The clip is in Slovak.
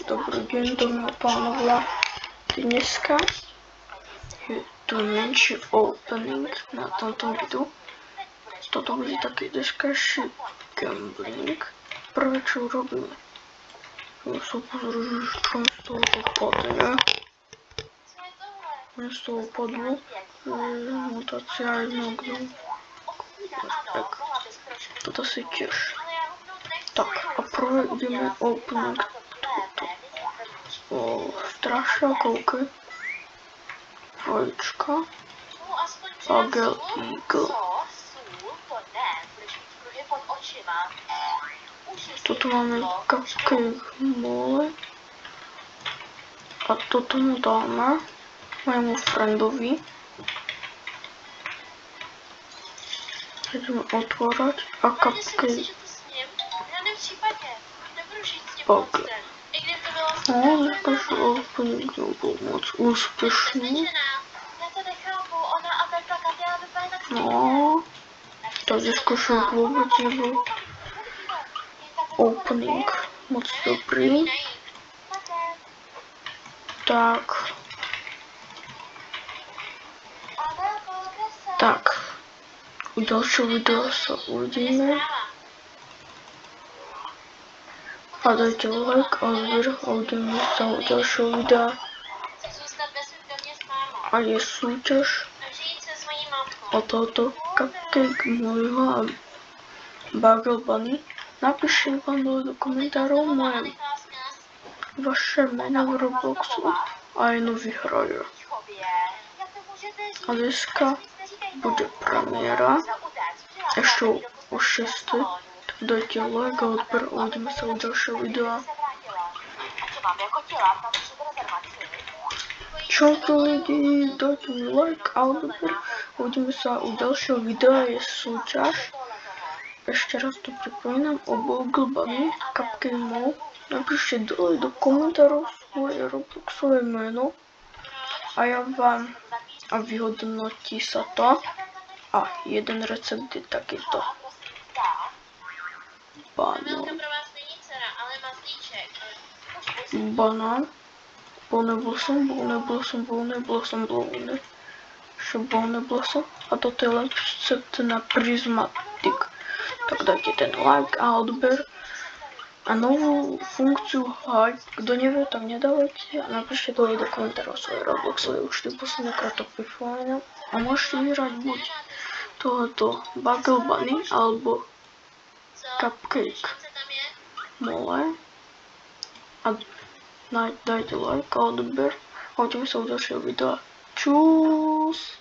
dobrý deň, dámy a pánovia. Dneska je tu menší opening na tomto videu. Toto bude taký dneskajší gambling. Prvé čo urobíme, ja sa pozriem, čo mi z toho padne. Mne z toho padlo mutácia jednoho. Tak, toto si tiež. Tak, a prvé ideme opening toto. Strašiakovke, vajíčka, Bagel Eagle. Toto máme cupcake mole. A toto mu dáme mojemu friendovi. Ideme otvárať a cupcake Bagel. No, dneska opening nebol moc úspešný. No, to dneska vôbec nebol opening moc dobrý. Tak, u ďalšieho videa sa uvidíme. A dajte like a odber a uvidíme sa u ďalšieho videa. A je súťaž o tohoto cupcake môjho a Bagel Bunny. Napíšte vám dole do komentárov vaše meno v Robloxu a jedno vyhrajú. A dneska bude premiéra, ešte o 6. Tak dajte like a odber a uvidíme sa u ďalšieho videa. Čauko lidi, dajte mi like a odber a uvidíme sa u ďalšieho videa, je súťaž. Ešte raz to pripomínam o Bagel Bunny, Cupcake Mole. Napíšte dole do komentárov svoje Robloxové meno a ja vám vyhodnotí sa to. A jeden recept je takýto. Banán. Bonnet blossom. A toto je len recept na Prismatic. Tak dajte ten like a odber. A novú funkciu hype, kto nevie, tak nedávajte a napíšte dole do komentárov svoje Robloxové účty, poslednýkrát to pripomínam. A môžete vyhrať buď tohoto Bagel Bunny alebo Cupcake Mole. A dajte like a odber a uvidíme sa u ďalšieho videa. Čus!